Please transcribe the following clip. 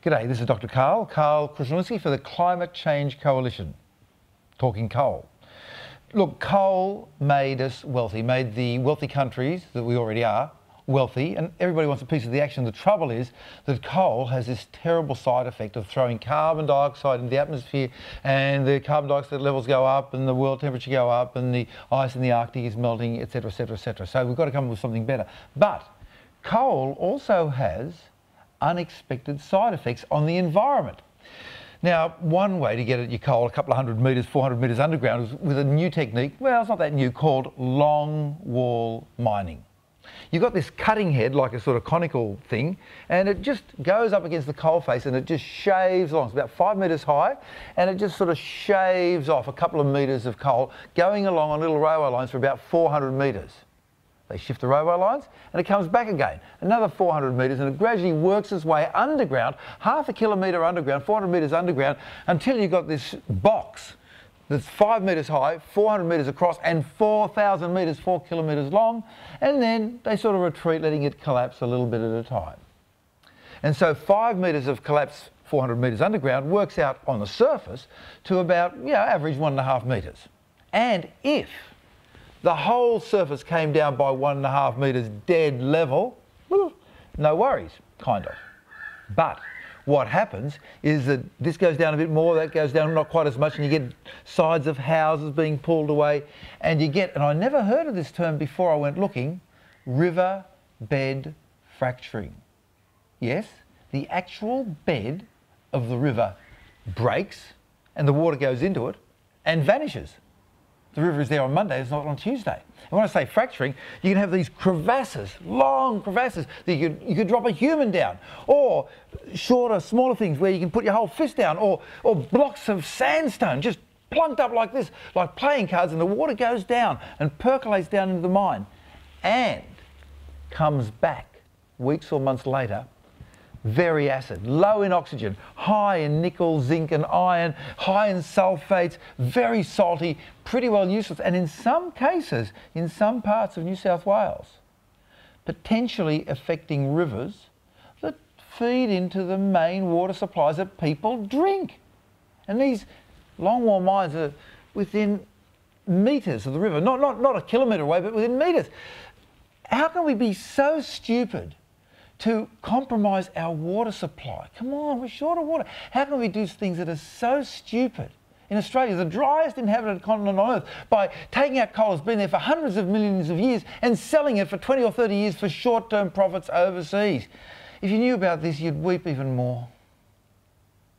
G'day, this is Dr. Karl Krasnowski for the Climate Change Coalition, talking coal. Look, coal made us wealthy, made the wealthy countries that we already are wealthy, and everybody wants a piece of the action. The trouble is that coal has this terrible side effect of throwing carbon dioxide into the atmosphere, and the carbon dioxide levels go up and the world temperature go up and the ice in the Arctic is melting, etc, etc, etc. So we've got to come up with something better. But coal also has unexpected side effects on the environment. Now, one way to get at your coal a couple of 100 metres, 400 metres underground is with a new technique, well, it's not that new, called long wall mining. You've got this cutting head, like a sort of conical thing, and it just goes up against the coal face and it just shaves along. It's about 5 metres high, and it just sort of shaves off a couple of metres of coal, going along on little railway lines for about 400 metres. They shift the railway lines and it comes back again, another 400 metres, and it gradually works its way underground, half a kilometre underground, 400 metres underground, until you've got this box that's 5 metres high, 400 metres across and 4,000 metres, 4 kilometres long, and then they sort of retreat, letting it collapse a little bit at a time. And so 5 metres of collapse, 400 metres underground, works out on the surface to about, average 1.5 metres. And if the whole surface came down by 1.5 metres dead level, well, no worries, kind of. But what happens is that this goes down a bit more, that goes down not quite as much, and you get sides of houses being pulled away, and you get, and I never heard of this term before I went looking, river bed fracturing. Yes, the actual bed of the river breaks and the water goes into it and vanishes. The river is there on Monday, it's not on Tuesday. And when I say fracturing, you can have these crevasses, long crevasses, that you could drop a human down, or shorter, smaller things where you can put your whole fist down, or blocks of sandstone just plunked up like this, like playing cards, and the water goes down and percolates down into the mine and comes back weeks or months later, very acid, low in oxygen, high in nickel, zinc and iron, high in sulfates, very salty, pretty well useless, and in some cases, in some parts of New South Wales, potentially affecting rivers that feed into the main water supplies that people drink. And these longwall mines are within metres of the river, not a kilometre away, but within metres. How can we be so stupid to compromise our water supply? Come on, we're short of water. How can we do things that are so stupid? In Australia, the driest inhabited continent on Earth, by taking out coal that's been there for hundreds of millions of years and selling it for 20 or 30 years for short-term profits overseas. If you knew about this, you'd weep even more.